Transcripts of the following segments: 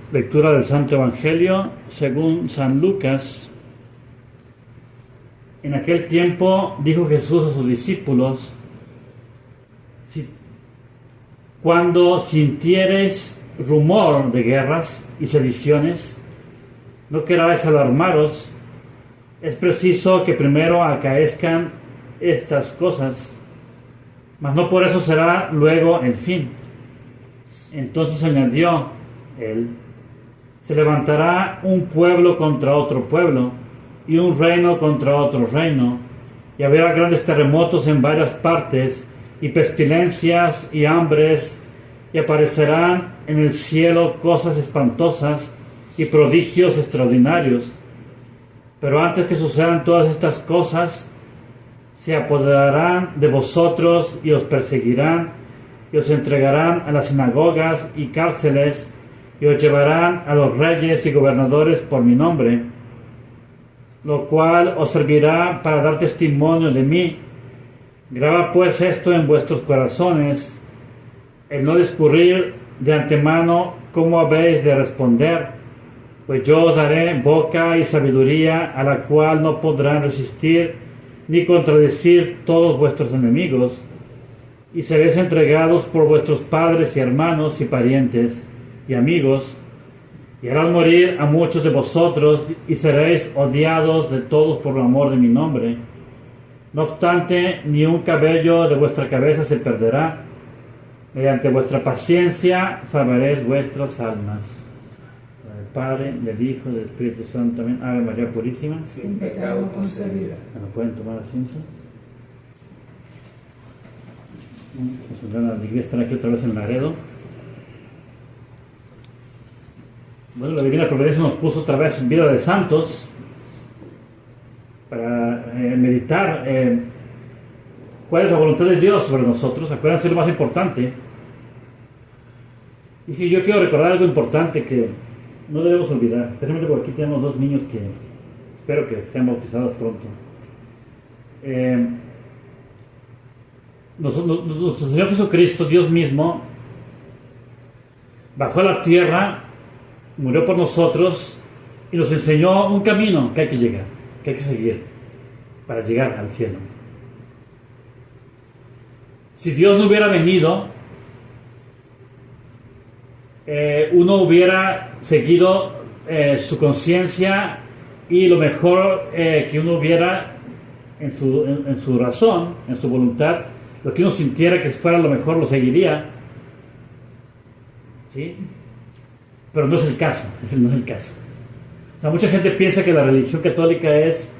Lectura del Santo Evangelio según San Lucas. En aquel tiempo dijo Jesús a sus discípulos: cuando sintiereis rumor de guerras y sediciones, no queráis alarmaros. Es preciso que primero acaezcan estas cosas, mas no por eso será luego el fin. Entonces añadió él: se levantará un pueblo contra otro pueblo, y un reino contra otro reino, y habrá grandes terremotos en varias partes, y pestilencias y hambres, y aparecerán en el cielo cosas espantosas y prodigios extraordinarios. Pero antes que sucedan todas estas cosas, se apoderarán de vosotros y os perseguirán, y os entregarán a las sinagogas y cárceles, y os llevarán a los reyes y gobernadores por mi nombre, lo cual os servirá para dar testimonio de mí. Graba pues esto en vuestros corazones, el no discurrir de antemano cómo habéis de responder, pues yo os daré boca y sabiduría a la cual no podrán resistir ni contradecir todos vuestros enemigos, y seréis entregados por vuestros padres y hermanos y parientes y amigos, y harán morir a muchos de vosotros, y seréis odiados de todos por el amor de mi nombre. No obstante, ni un cabello de vuestra cabeza se perderá. Mediante vuestra paciencia salvaréis vuestras almas. Del Padre, del Hijo, del Espíritu Santo. Amén. Ave María Purísima, sin pecado concebida. ¿No pueden tomar asiento? Nos dan la alegría estar aquí otra vez en Laredo. Bueno, la Divina Providencia nos puso otra vez en vida de santos para meditar cuál es la voluntad de Dios sobre nosotros. Acuérdense lo más importante. Y yo quiero recordar algo importante que no debemos olvidar, especialmente porque aquí tenemos dos niños que espero que sean bautizados pronto. Nuestro Señor Jesucristo, Dios mismo, bajó a la tierra, murió por nosotros y nos enseñó un camino que hay que llegar, que hay que seguir para llegar al cielo. Si Dios no hubiera venido, uno hubiera seguido su conciencia, y lo mejor que uno hubiera en su razón, en su voluntad, lo que uno sintiera que fuera lo mejor lo seguiría, ¿sí? Pero no es el caso, no es el caso. O sea, mucha gente piensa que la religión católica es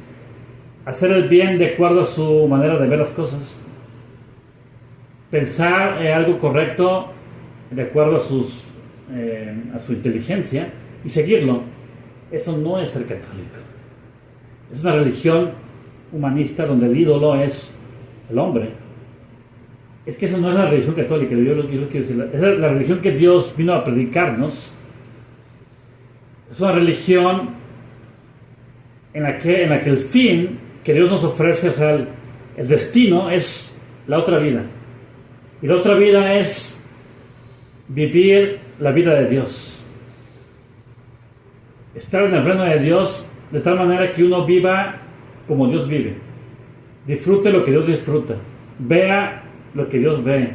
hacer el bien de acuerdo a su manera de ver las cosas, pensar algo correcto de acuerdo a su inteligencia y seguirlo. Eso no es ser católico. Es una religión humanista donde el ídolo es el hombre. Es que eso no es la religión católica, yo lo quiero decir. Es la religión que Dios vino a predicarnos. Es una religión en la que el fin que Dios nos ofrece, o sea, el destino es la otra vida. Y la otra vida es vivir la vida de Dios. Estar en el reino de Dios de tal manera que uno viva como Dios vive. Disfrute lo que Dios disfruta. Vea lo que Dios ve.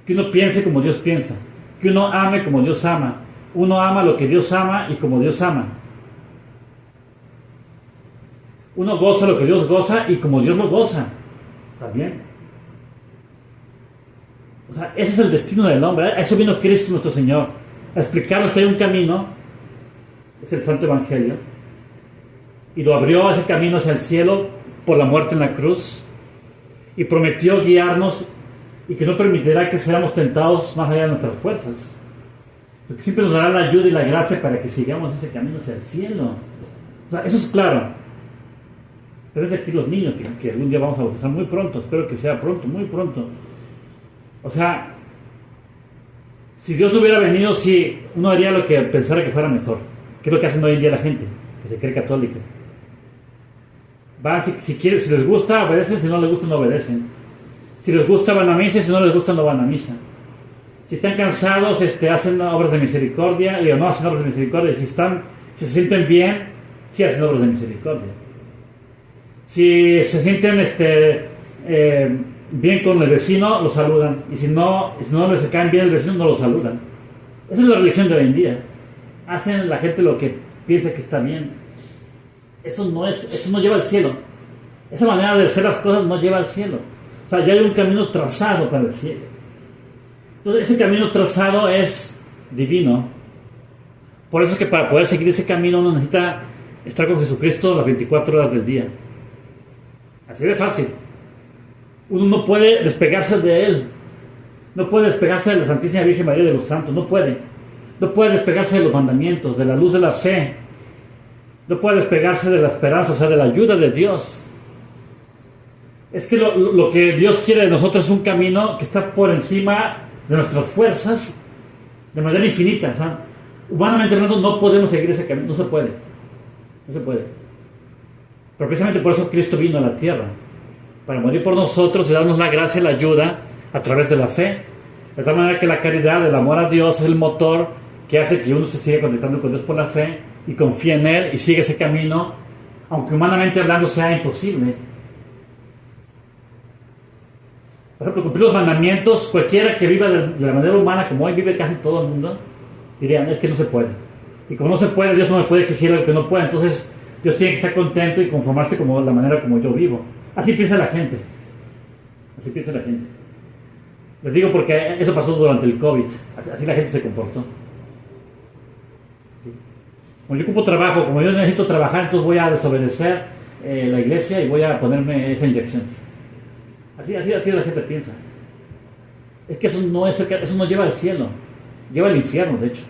Que uno piense como Dios piensa. Que uno ame como Dios ama. Uno ama lo que Dios ama y como Dios ama. Uno goza lo que Dios goza y como Dios lo goza. ¿También? O sea, ese es el destino del hombre. A eso vino Cristo nuestro Señor, a explicarnos que hay un camino, es el Santo Evangelio, y lo abrió ese camino hacia el cielo por la muerte en la cruz, y prometió guiarnos y que no permitirá que seamos tentados más allá de nuestras fuerzas, porque siempre nos dará la ayuda y la gracia para que sigamos ese camino hacia el cielo. O sea, eso es claro. Pero es de aquí los niños que algún día vamos a bautizar muy pronto, espero que sea pronto, muy pronto. O sea, si Dios no hubiera venido, sí, uno haría lo que pensara que fuera mejor, que es lo que hacen hoy en día la gente, que se cree católica. Van, si les gusta, obedecen, si no les gusta, no obedecen. Si les gusta, van a misa, si no les gusta, no van a misa. Si están cansados, hacen obras de misericordia, o no hacen obras de misericordia. Si se sienten bien, sí hacen obras de misericordia. Si se sienten bien con el vecino, lo saludan. Y si no les caen bien el vecino, no lo saludan. Esa es la religión de hoy en día. Hacen la gente lo que piensa que está bien. Eso no lleva al cielo. Esa manera de hacer las cosas no lleva al cielo. O sea, ya hay un camino trazado para el cielo. Entonces, ese camino trazado es divino. Por eso es que para poder seguir ese camino uno necesita estar con Jesucristo las 24 horas del día. Así de fácil. Uno no puede despegarse de Él. No puede despegarse de la Santísima Virgen María de los Santos. No puede. No puede despegarse de los mandamientos, de la luz de la fe. No puede despegarse de la esperanza, o sea, de la ayuda de Dios. Es que lo que Dios quiere de nosotros es un camino que está por encima de nuestras fuerzas de manera infinita. O sea, humanamente hablando no podemos seguir ese camino. No se puede. No se puede. Pero precisamente por eso Cristo vino a la tierra. Para morir por nosotros y darnos la gracia y la ayuda a través de la fe. De tal manera que la caridad, el amor a Dios es el motor que hace que uno se siga conectando con Dios por la fe y confíe en Él y siga ese camino, aunque humanamente hablando sea imposible. Por ejemplo, cumplir los mandamientos, cualquiera que viva de la manera humana como hoy vive casi todo el mundo, dirían, es que no se puede. Y como no se puede, Dios no me puede exigir algo que no puede, entonces Dios tiene que estar contento y conformarse como la manera como yo vivo. Así piensa la gente. Así piensa la gente. Les digo porque eso pasó durante el COVID. Así la gente se comportó. ¿Sí? Como yo ocupo trabajo, como yo necesito trabajar, entonces voy a desobedecer la iglesia y voy a ponerme esa inyección. Así la gente piensa. Es que eso no lleva al cielo. Lleva al infierno, de hecho.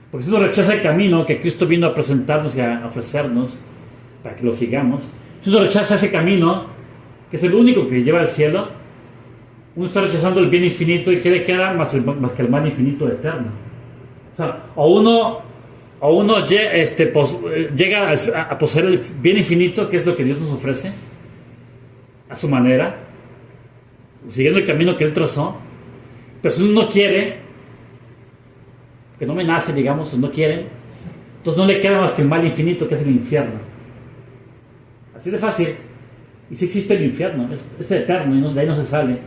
Porque si uno rechaza el camino que Cristo vino a presentarnos y a ofrecernos para que lo sigamos, si uno rechaza ese camino, que es el único que lleva al cielo, uno está rechazando el bien infinito y ¿qué le queda más que el mal infinito eterno? O sea, o uno llega a poseer el bien infinito, que es lo que Dios nos ofrece, a su manera, siguiendo el camino que Él trazó, pero si uno no quiere, que no me nace, digamos, no quiere, entonces no le queda más que el mal infinito, que es el infierno. Así de fácil. Y si existe el infierno, es eterno y de ahí no se sale.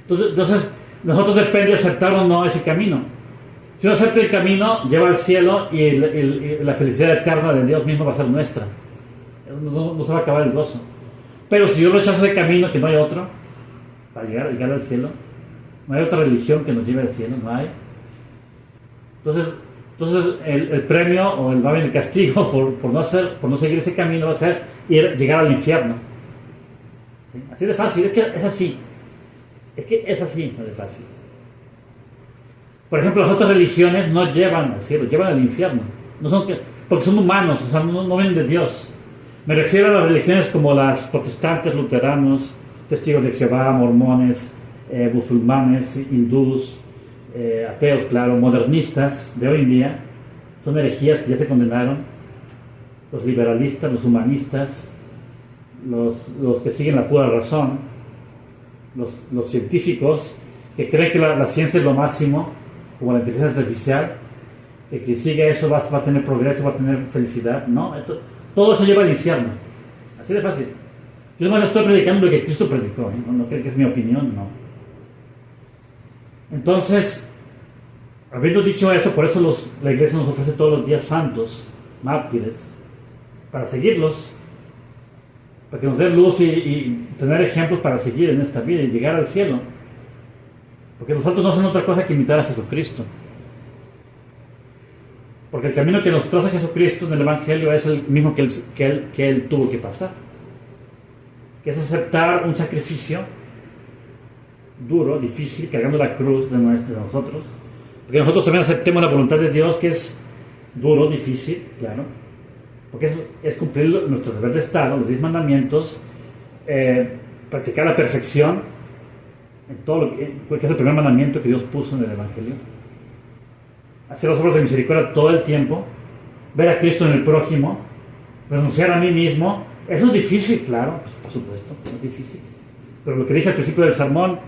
Entonces nosotros depende de aceptar o no ese camino. Si uno acepta el camino, lleva al cielo y la felicidad eterna de Dios mismo va a ser nuestra. No se va a acabar el gozo. Pero si yo rechazo ese camino, que no hay otro para llegar al cielo, no hay otra religión que nos lleve al cielo, no hay. Entonces el premio o el castigo por no seguir ese camino va a ser llegar al infierno. ¿Sí? Así de fácil, es que es así. No es fácil. Por ejemplo, las otras religiones no llevan al cielo, llevan al infierno. Porque son humanos, o sea, no vienen de Dios. Me refiero a las religiones como las protestantes, luteranos, testigos de Jehová, mormones, musulmanes, hindús, ateos, claro, modernistas de hoy en día. Son herejías que ya se condenaron. Los liberalistas, los humanistas, los que siguen la pura razón, los científicos que creen que la ciencia es lo máximo, como la inteligencia artificial, que quien siga eso va a tener progreso, va a tener felicidad. No, todo eso lleva al infierno. Así de fácil. Yo no estoy predicando lo que Cristo predicó, no creo que es mi opinión, no. Entonces, habiendo dicho eso, por eso la iglesia nos ofrece todos los días santos, mártires, para seguirlos, para que nos dé luz y tener ejemplos para seguir en esta vida y llegar al cielo. Porque los santos no hacen otra cosa que imitar a Jesucristo. Porque el camino que nos traza Jesucristo en el Evangelio es el mismo que él tuvo que pasar. Que es aceptar un sacrificio duro, difícil, cargando la cruz de nosotros. Porque nosotros también aceptemos la voluntad de Dios, que es duro, difícil, claro. Porque es cumplir nuestro deber de Estado, los 10 mandamientos, practicar la perfección en todo lo que es el primer mandamiento que Dios puso en el Evangelio. Hacer las obras de misericordia todo el tiempo, ver a Cristo en el prójimo, renunciar a mí mismo. Eso es difícil, claro, pues, por supuesto, es difícil. Pero lo que dije al principio del sermón,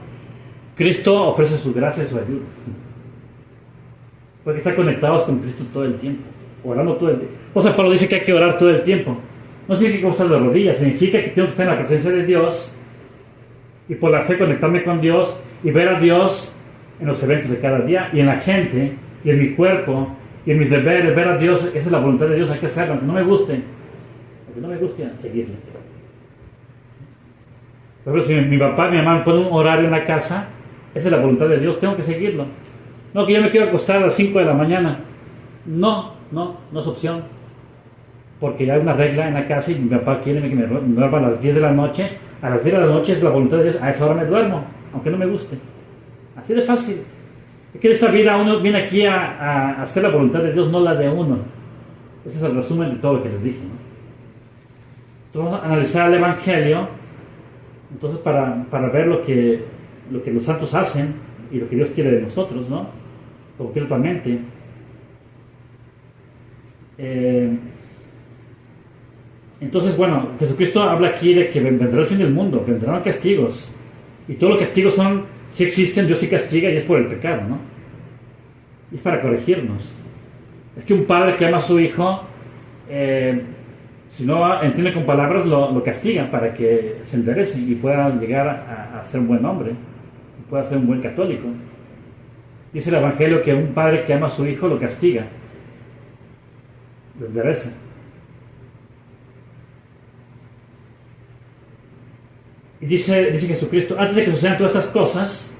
Cristo ofrece su gracia y su ayuda. Porque estar conectados con Cristo todo el tiempo, orando todo el tiempo. O sea, Pablo dice que hay que orar todo el tiempo. No significa estar de rodillas, significa que tengo que estar en la presencia de Dios y por la fe conectarme con Dios y ver a Dios en los eventos de cada día y en la gente y en mi cuerpo y en mis deberes, ver a Dios. Esa es la voluntad de Dios, hay que hacerlo, aunque no me guste, seguirle. Por ejemplo, si mi papá y mi mamá me ponen un horario en la casa, esa es la voluntad de Dios, tengo que seguirlo. No, que yo me quiero acostar a las 5 de la mañana. No es opción. Porque ya hay una regla en la casa y mi papá quiere que me duerma a las 10 de la noche. A las 10 de la noche es la voluntad de Dios, a esa hora me duermo, aunque no me guste. Así de fácil. Es que en esta vida uno viene aquí a hacer la voluntad de Dios, no la de uno. Ese es el resumen de todo lo que les dije, ¿no? Entonces vamos a analizar el Evangelio, entonces para ver lo que los santos hacen y lo que Dios quiere de nosotros, ¿no? Concretamente. Entonces, bueno, Jesucristo habla aquí de que vendrá el fin del mundo, vendrán castigos. Y todos los castigos sí existen, Dios sí castiga y es por el pecado, ¿no? Y es para corregirnos. Es que un padre que ama a su hijo, si no entiende con palabras, lo castiga para que se enderece y pueda llegar a ser un buen hombre, y pueda ser un buen católico. Dice el Evangelio que un padre que ama a su hijo lo castiga, lo endereza. Y dice Jesucristo, antes de que sucedan todas estas cosas,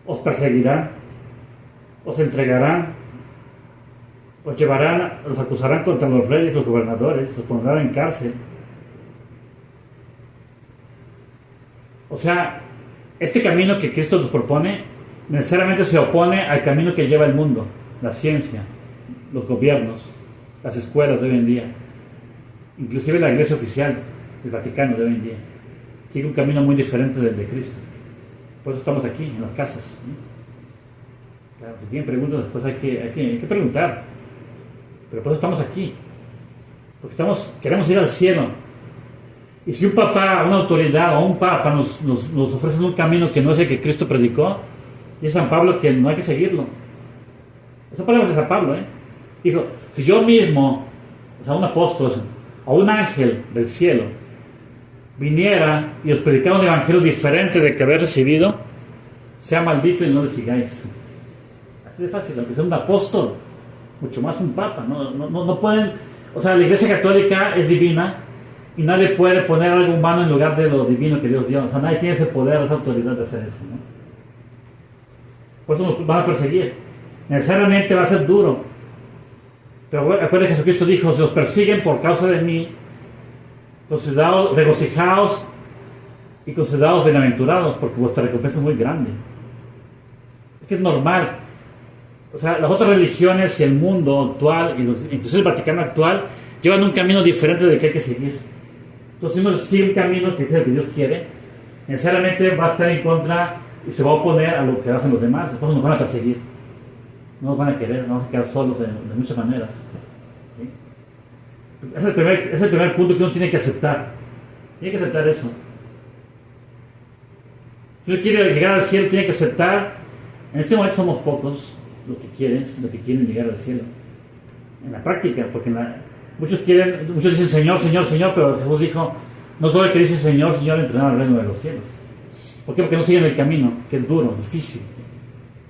os perseguirán, os entregarán, os llevarán, os acusarán contra los reyes, los gobernadores, los pondrán en cárcel. O sea, este camino que Cristo nos propone necesariamente se opone al camino que lleva el mundo, la ciencia, los gobiernos, las escuelas de hoy en día, inclusive la iglesia oficial, el Vaticano de hoy en día. Sigue un camino muy diferente del de Cristo. Por eso estamos aquí, en las casas. Claro, si tienen preguntas, después hay que preguntar. Pero por eso estamos aquí. Porque queremos ir al cielo. Y si un papá, una autoridad o un papa nos ofrecen un camino que no es el que Cristo predicó, dice San Pablo que no hay que seguirlo. Esa palabra es de San Pablo, Dijo, si yo mismo, o sea, un apóstol o un ángel del cielo, viniera y os predicara un evangelio diferente del que habéis recibido, sea maldito y no le sigáis. Así de fácil, aunque sea un apóstol, mucho más un papa. No pueden, o sea, la Iglesia Católica es divina y nadie puede poner algo humano en lugar de lo divino que Dios dio. O sea, nadie tiene ese poder, esa autoridad de hacer eso, ¿no? Por eso nos van a perseguir. Necesariamente va a ser duro. Pero acuérdense que Jesucristo dijo, si os persiguen por causa de mí, considerados regocijaos y considerados bienaventurados, porque vuestra recompensa es muy grande. Es que es normal. O sea, las otras religiones y el mundo actual, incluso el Vaticano actual, llevan un camino diferente del que hay que seguir. Entonces, si uno sigue un camino que es el que Dios quiere, necesariamente va a estar en contra y se va a oponer a lo que hacen los demás. Después nos van a perseguir, no nos van a querer, nos vamos a quedar solos de muchas maneras. Es el primer punto que uno tiene que aceptar. Tiene que aceptar eso. Si uno quiere llegar al cielo, tiene que aceptar. En este momento somos pocos los que quieren llegar al cielo. En la práctica, porque muchos dicen Señor, Señor, Señor, pero Jesús dijo, no todo el que dice Señor, Señor entrará al reino de los cielos. ¿Por qué? Porque no siguen el camino, que es duro, difícil.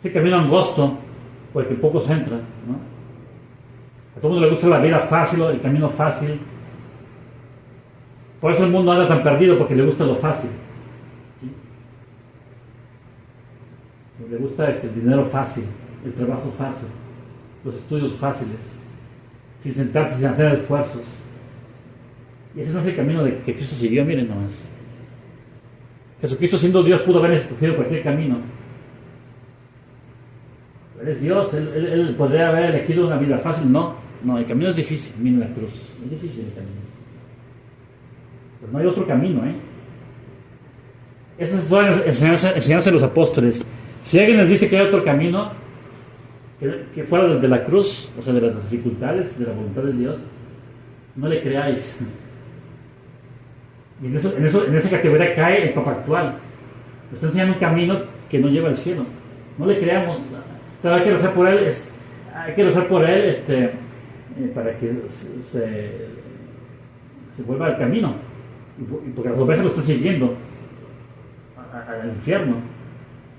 Es el camino angosto por el que pocos entran, ¿no? A todo el mundo le gusta la vida fácil, el camino fácil. Por eso el mundo anda tan perdido, porque le gusta lo fácil. ¿Sí? Le gusta el dinero fácil, el trabajo fácil, los estudios fáciles, sin sentarse, sin hacer esfuerzos. Y ese no es el camino que Cristo siguió, miren nomás. Jesucristo, siendo Dios, pudo haber escogido cualquier camino. Él es Dios, él podría haber elegido una vida fácil. No, el camino es difícil, miren la cruz. Es difícil el camino. Pero no hay otro camino, Esa es la enseñanza de los apóstoles. Si alguien les dice que hay otro camino, que fuera de la cruz, o sea, de las dificultades, de la voluntad de Dios, no le creáis. Y en esa categoría cae el Papa actual. Nos está enseñando un camino que no lleva al cielo. No le creamos. Pero hay que rezar por él. Para que se vuelva al camino. Y porque las ovejas lo están siguiendo al infierno.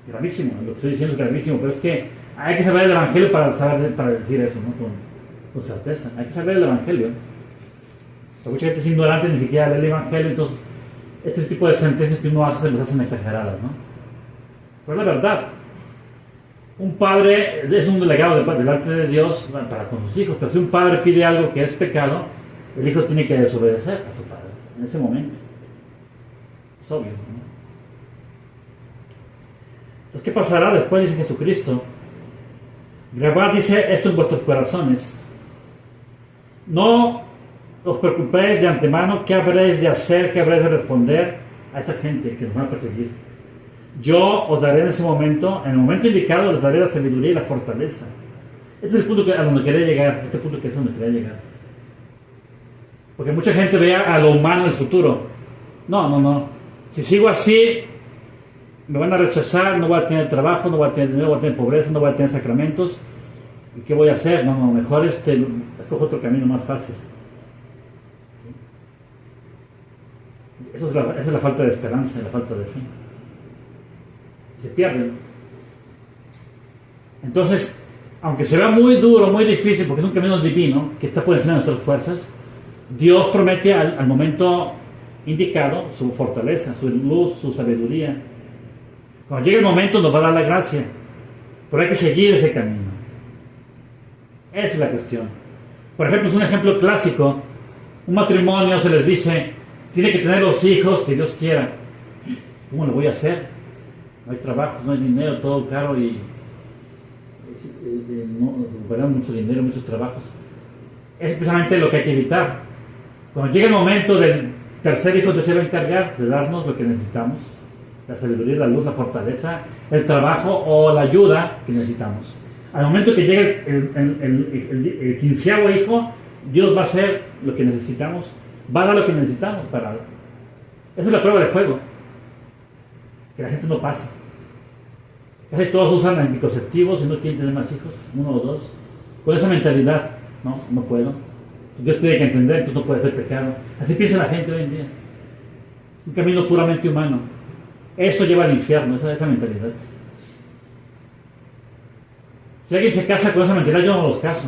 Gravísimo. Lo que estoy diciendo es gravísimo. Pero es que hay que saber el evangelio para decir eso, ¿no? Con certeza. Hay que saber el evangelio. Mucha gente es ignorante, ni siquiera lee el evangelio. Entonces, este tipo de sentencias que uno hace se los hacen exageradas, ¿no? Pero es la verdad. Un padre es un delegado delante de Dios para con sus hijos, pero si un padre pide algo que es pecado, el hijo tiene que desobedecer a su padre en ese momento. Es obvio, ¿no? Entonces, ¿qué pasará después? Dice Jesucristo. Grabad, dice, esto en vuestros corazones. No os preocupéis de antemano qué habréis de hacer, qué habréis de responder a esa gente que nos van a perseguir. Yo os daré en ese momento, en el momento indicado, les daré la sabiduría y la fortaleza. Este es el punto a donde quería llegar. Este punto que es donde quería llegar. Porque mucha gente ve a lo humano el futuro. No. Si sigo así, me van a rechazar, no voy a tener trabajo, no voy a tener dinero, no voy a tener pobreza, no voy a tener sacramentos. ¿Y qué voy a hacer? No, mejor cojo otro camino más fácil. Esa es la falta de esperanza, la falta de fe. Se pierden. Entonces, aunque se vea muy duro, muy difícil, porque es un camino divino que está por encima de nuestras fuerzas, Dios promete al momento indicado su fortaleza, su luz, su sabiduría. Cuando llegue el momento nos va a dar la gracia, pero hay que seguir ese camino. Esa es la cuestión. Por ejemplo, es un ejemplo clásico. Un matrimonio se les dice, tiene que tener los hijos que Dios quiera. ¿Cómo lo voy a hacer? No hay trabajo, no hay dinero, todo caro y no recuperan mucho dinero, muchos trabajos. Es precisamente lo que hay que evitar. Cuando llegue el momento del tercer hijo, Dios se va a encargar de darnos lo que necesitamos: la sabiduría, la luz, la fortaleza, el trabajo o la ayuda que necesitamos. Al momento que llegue el 15º hijo, Dios va a hacer lo que necesitamos, va a dar lo que necesitamos para... Esa es la prueba de fuego. Que la gente no pasa. Casi todos usan anticonceptivos y no quieren tener más hijos, 1 o 2. Con esa mentalidad, no puedo. Dios tiene que entender, entonces no puede ser pecado. Así piensa la gente hoy en día. Un camino puramente humano. Eso lleva al infierno, esa mentalidad. Si alguien se casa con esa mentalidad, yo no los caso.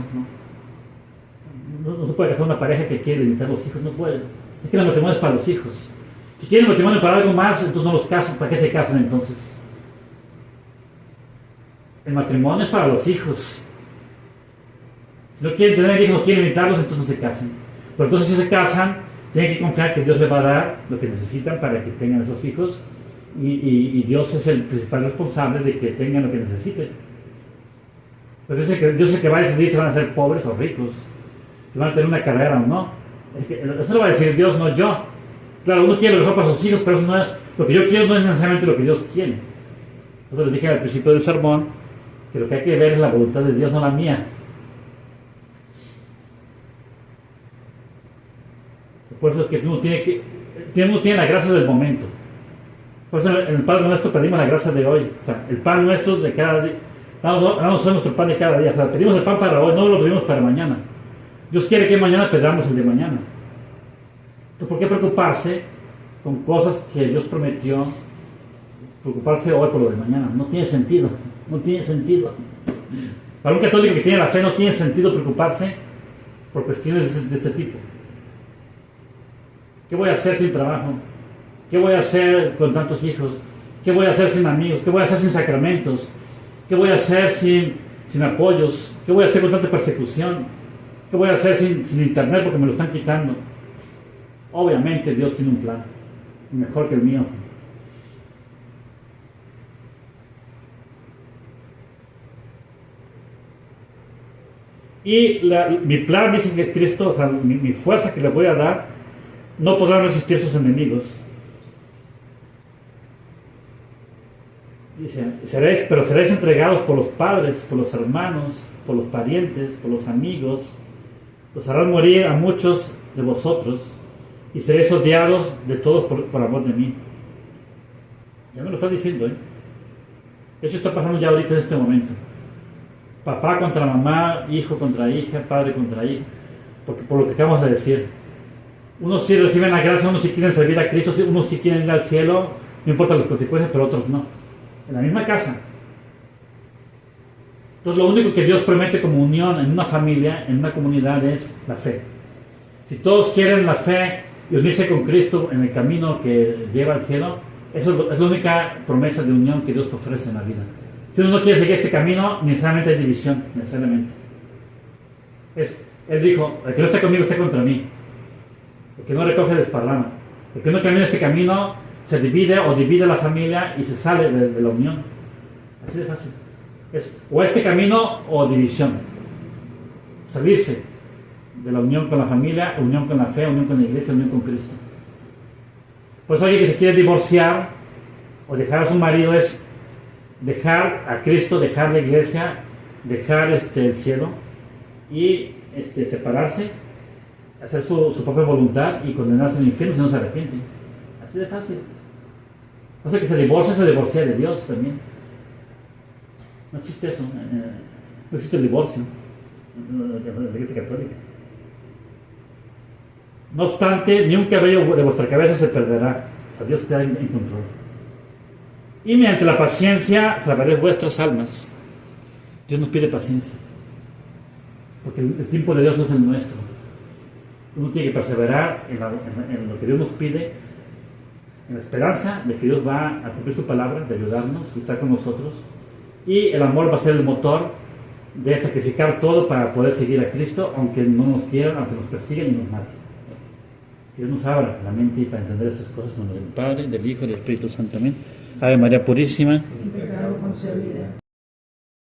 No se puede casar una pareja que quiere limitar los hijos, no puede. Es que el matrimonio es para los hijos. Si quieren matrimonio para algo más, entonces no los casan. ¿Para qué se casan entonces? El matrimonio es para los hijos. Si no quieren tener hijos, no quieren limitarlos, entonces no se casan. Pero entonces si se casan, tienen que confiar que Dios les va a dar lo que necesitan para que tengan esos hijos. Y Dios es el principal responsable de que tengan lo que necesiten. Pero Dios es el que va a decidir si van a ser pobres o ricos, si van a tener una carrera o no. Eso lo va a decir Dios, no yo. Claro, uno quiere lo mejor para sus hijos, pero eso no es, lo que yo quiero no es necesariamente lo que Dios quiere. Entonces les dije al principio del sermón que lo que hay que ver es la voluntad de Dios, no la mía. Por eso es que uno tiene la gracia del momento. Por eso en el Padre Nuestro pedimos la gracia de hoy. O sea, el pan nuestro de cada día. Damos nuestro pan de cada día. O sea, pedimos el pan para hoy, no lo pedimos para mañana. Dios quiere que mañana pedamos el de mañana. Entonces, ¿por qué preocuparse con cosas que Dios prometió? Preocuparse hoy por lo de mañana. No tiene sentido. No tiene sentido. Para un católico que tiene la fe no tiene sentido preocuparse por cuestiones de este tipo. ¿Qué voy a hacer sin trabajo? ¿Qué voy a hacer con tantos hijos? ¿Qué voy a hacer sin amigos? ¿Qué voy a hacer sin sacramentos? ¿Qué voy a hacer sin apoyos? ¿Qué voy a hacer con tanta persecución? ¿Qué voy a hacer sin internet porque me lo están quitando? Obviamente Dios tiene un plan mejor que el mío. Y mi plan, dice que Cristo, o sea, mi fuerza que le voy a dar, no podrá resistir sus enemigos. Dice, seréis entregados por los padres, por los hermanos, por los parientes, por los amigos. Los harán morir a muchos de vosotros y seréis odiados de todos por amor de mí. Ya me lo está diciendo, ¿eh? Eso está pasando ya ahorita en este momento. Papá contra mamá, hijo contra hija, padre contra hijo. Porque por lo que acabamos de decir. Unos sí reciben la gracia, unos sí quieren servir a Cristo, unos sí quieren ir al cielo, no importa las consecuencias, pero otros no. En la misma casa. Entonces lo único que Dios promete como unión en una familia, en una comunidad, es la fe. Si todos quieren la fe y unirse con Cristo en el camino que lleva al cielo, eso es la única promesa de unión que Dios ofrece en la vida. Si uno no quiere seguir este camino, necesariamente hay división, necesariamente. Él dijo, el que no está conmigo está contra mí. El que no recoge desparrama. El que no camina este camino se divide o divide la familia y se sale de la unión. Así de fácil. Es o este camino o división. Salirse de la unión con la familia, unión con la fe, unión con la iglesia, unión con Cristo. Por eso alguien que se quiere divorciar o dejar a su marido es dejar a Cristo, dejar la iglesia, dejar el cielo y separarse, hacer su propia voluntad y condenarse al infierno si no se arrepiente. Así de fácil. Entonces que se divorcia de Dios también. No existe eso. No existe el divorcio en la iglesia católica. No obstante, ni un cabello de vuestra cabeza se perderá. O sea, Dios está en control. Y mediante la paciencia salvaréis vuestras almas. Dios nos pide paciencia. Porque el tiempo de Dios no es el nuestro. Uno tiene que perseverar en lo que Dios nos pide, en la esperanza de que Dios va a cumplir su palabra, de ayudarnos y estar con nosotros. Y el amor va a ser el motor de sacrificar todo para poder seguir a Cristo, aunque no nos quieran, aunque nos persigan y nos maten. Que Dios nos abra la mente para entender estas cosas en nombre del Padre, del Hijo y del Espíritu Santo. Amén. Ave María Purísima. Sin pecado concebida.